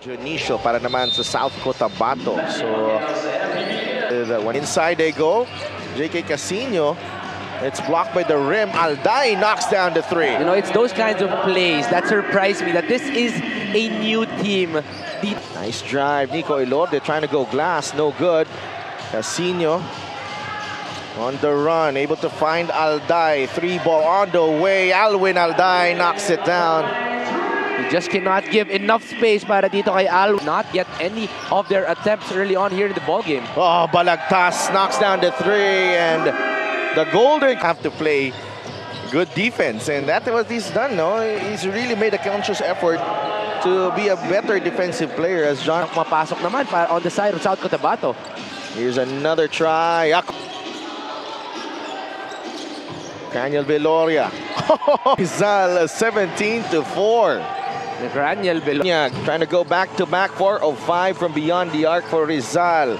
Dionisio para naman sa South Cotabato. So, inside they go. J.K. Casino. It's blocked by the rim. Alday knocks down the three. You know, it's those kinds of plays that surprise me, that this is a new team. Nice drive. Nico Elorde trying to go glass. No good. Casino on the run. Able to find Alday. Three ball on the way. Alwin Alday knocks it down. You just cannot give enough space para dito kay Alwin. Not get any of their attempts early on here in the ballgame. Oh, Balagtas knocks down the three, and the Golden have to play good defense, and that's what he's done. No, he's really made a conscious effort to be a better defensive player. As John mapasok naman para on the side of South Cotabato. Here's another try. Daniel Viloria. Rizal 17-4. Daniel Viloria trying to go back-to-back. 4 of 5 from beyond the arc for Rizal.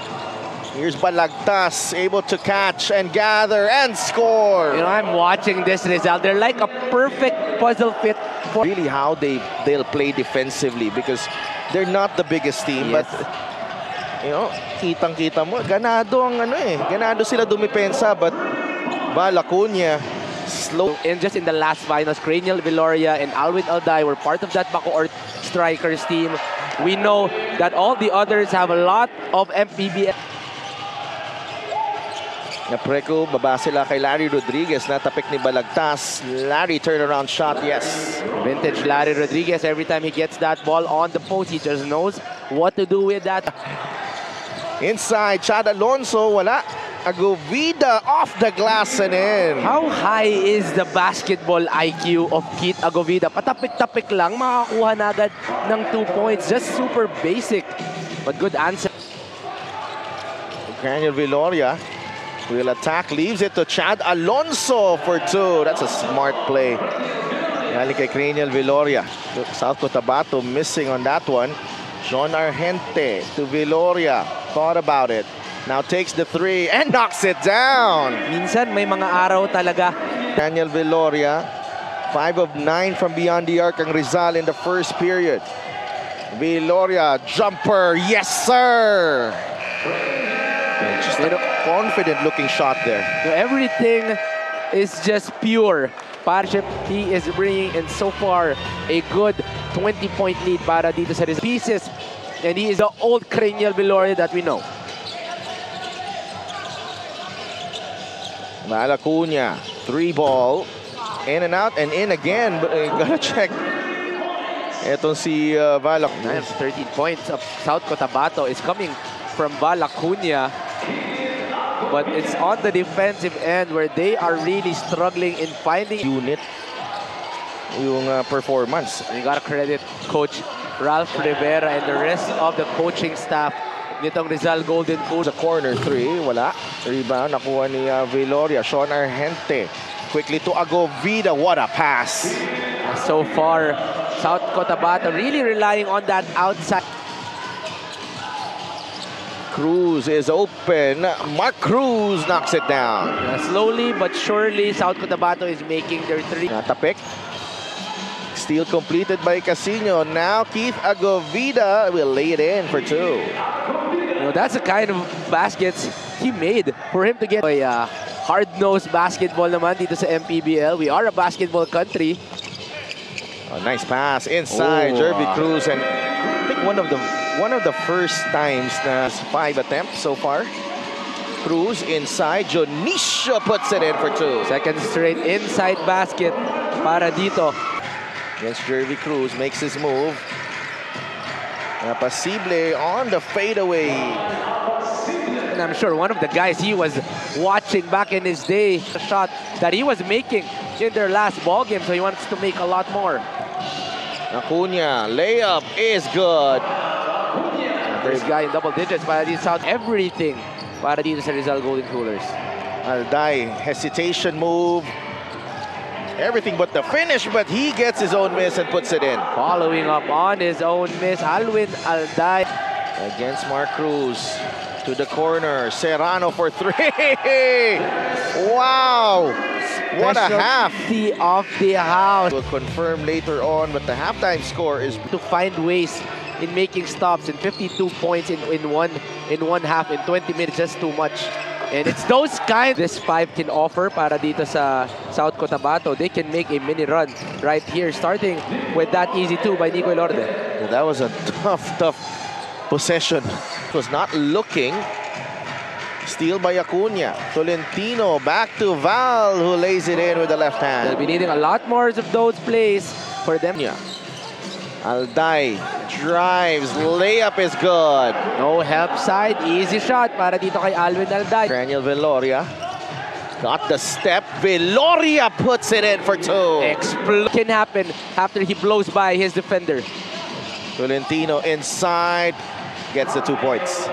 Here's Balagtas, able to catch and gather and score. You know, I'm watching this Rizal. They're like a perfect puzzle fit for really how they'll play defensively, because they're not the biggest team, yes. But you know, kitang-kita mo, ganado ang ganado sila dumipensa, but Balacuña slow. And just in the last finals, Cranial Viloria and Alwin Alday were part of that Bacoor strikers team. We know that all the others have a lot of MPBL. Napreko, baba sila kay Larry Rodriguez. Natapik ni Balagtas. Larry turnaround shot, yes. Vintage Larry Rodriguez, every time he gets that ball on the post, he just knows what to do with that. Inside, Chad Alonso, wala. Agovida off the glass and in. How high is the basketball IQ of Keith Agovida? Patapik-tapik lang, makakuha na agad ng 2 points. Just super basic, but good answer. Daniel Viloria will attack, leaves it to Chad Alonso for 2. That's a smart play. Galing kay Cranial Viloria. South Cotabato missing on that one. John Argente to Viloria. Thought about it. Now takes the 3 and knocks it down. Minsan may mga araw talaga. Daniel Viloria, 5 of 9 from beyond the arc ang Rizal in the first period. Viloria, jumper, yes sir! Just a confident looking shot there. So everything is just pure. Partnership he is bringing in so far a good 20-point lead para dito sa Rizal pieces. And he is the old Cranial Viloria that we know. Balacuña, 3 ball, in and out and in again, but gotta check. Etong si Balacuña. 13 points of South Cotabato is coming from Balacuña, but it's on the defensive end where they are really struggling in finding unit yung performance. You gotta credit Coach Ralph Rivera and the rest of the coaching staff nitong Rizal Golden Cool. The corner 3, wala. Rebound, nakuha ni Viloria. Sean Argente quickly to Agovida. What a pass. So far, South Cotabato really relying on that outside. Cruz is open. Mark Cruz knocks it down. Slowly but surely, South Cotabato is making their 3. Natapik. Steal completed by Casino. Now Keith Agovida will lay it in for 2. You know, that's the kind of baskets he made for him to get a hard-nosed basketball naman dito sa MPBL. We are a basketball country. A nice pass inside. Jervy Cruz, and I think one of the first times na 5 attempts so far. Cruz inside. Dionisio puts it in for 2. Second straight inside basket para dito. Against Jervy Cruz, makes his move. Pasible on the fadeaway. And I'm sure one of the guys he was watching back in his day, the shot that he was making in their last ball game, so he wants to make a lot more. Acuña, layup is good. First guy in double digits para dito South. Everything para dito sa Rizal Golden Coolers. Alday, hesitation move. Everything but the finish, but he gets his own miss and puts it in. Following up on his own miss, Alwin Alday. Against Mark Cruz. To the corner. Serrano for 3. Wow! What a half. Specialty of the house. We'll confirm later on, but the halftime score is to find ways in making stops, and 52 points in one half in 20 minutes. That's too much. And it's those kind this 5 can offer para dito sa South Cotabato. They can make a mini run right here, starting with that easy 2 by Nico Elorde. Yeah, that was a tough possession. It was not looking. Steal by Acuna. Tolentino back to Val, who lays it in with the left hand. They'll be needing a lot more of those plays for them. Yeah. Alday drives, layup is good. No help side, easy shot para dito kay Alwin Alday. Craniel Viloria got the step. Viloria puts it in for 2. Explode can happen after he blows by his defender. Tolentino inside, gets the 2 points.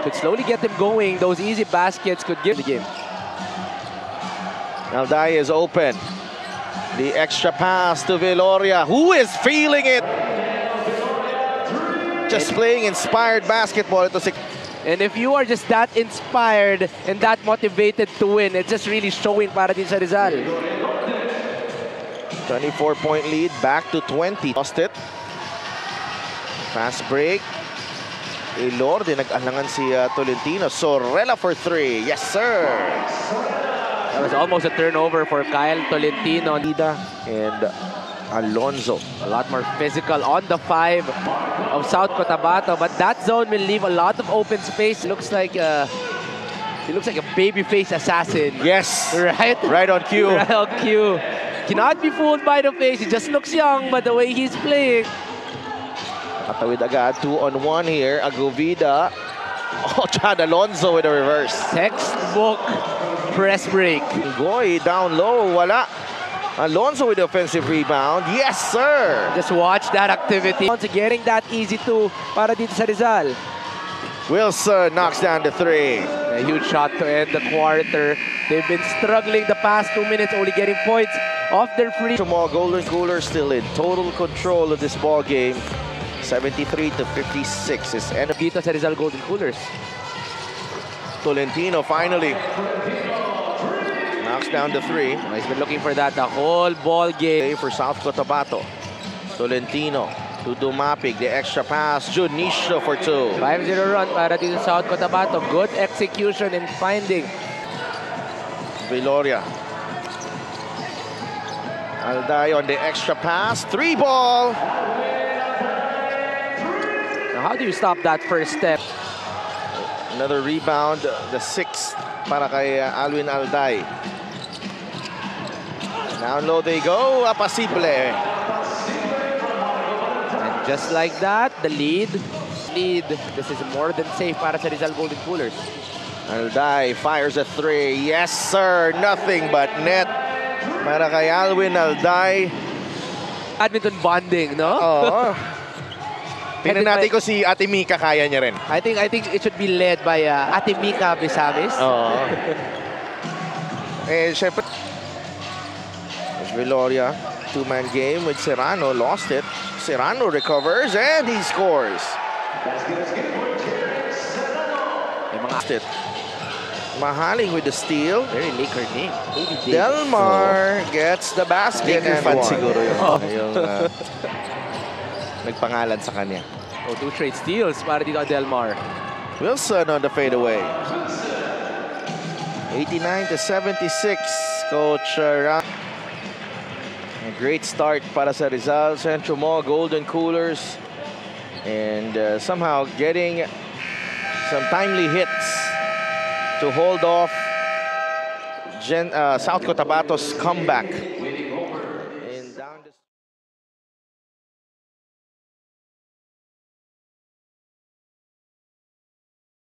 Could slowly get them going. Those easy baskets could give the game. Alday is open. The extra pass to Viloria, who is feeling it. Just playing inspired basketball. And if you are just that inspired and that motivated to win, it's just really showing para din sa Rizal. 24-point lead, back to 20. Lost it. Fast break. Elorde, nag-alangan si Tolentino. Sorella for 3. Yes, sir. That was almost a turnover for Kyle Tolentino. And Alonzo. A lot more physical on the 5 of South Cotabato, but that zone will leave a lot of open space. Looks like he looks like a babyface assassin. Yes. Right? Right on cue. Right on cue. Cannot be fooled by the face. He just looks young, but the way he's playing. Katawid agad. 2-on-1 here. Agovida. Oh, Chad Alonzo with a reverse. Textbook press break. Goy down low. Wala. Alonzo with the offensive rebound. Yes, sir. Just watch that activity. Getting that easy 2 para dito sa Rizal. Wilson knocks down the 3. A huge shot to end the quarter. They've been struggling the past 2 minutes, only getting points off their free. Tomorrow, Golden Coolers still in total control of this ball game. 73-56 is end. Dito sa Rizal Golden Coolers. Tolentino finally knocks down the 3. He's been looking for that the whole ball game. For South Cotabato. Tolentino to Dumapig. The extra pass. Junicio for 2. 5-0 run para dito sa South Cotabato. Good execution and finding. Viloria. Alday on the extra pass. 3 ball. Now, how do you stop that first step? Another rebound. The 6th para kay Alwin Alday. Down low they go. Apasible. And just like that, the lead. This is more than safe para sa Rizal Golden Coolers. Alday fires a 3. Yes, sir. Nothing but net. Para kay Alwin Alday. Badminton bonding, no? Oo. Tingnan natin kung si Ate Mika kaya niya rin. I think it should be led by Ate Mika Besamis. Oo. Syempre. Viloria, 2-man game with Serrano. Lost it. Serrano recovers and he scores. Lost it. Mahaling with the steal. Very Laker name. Delmar gets the basket. Laker fan siguro yung nagpangalan sa kanya. Oh, 2 straight steals para dito Delmar. Wilson on the fadeaway. 89-76. Coach Ram. A great start para sa Rizal. Central Mall Golden Coolers. And somehow getting some timely hits to hold off South Cotabato's comeback.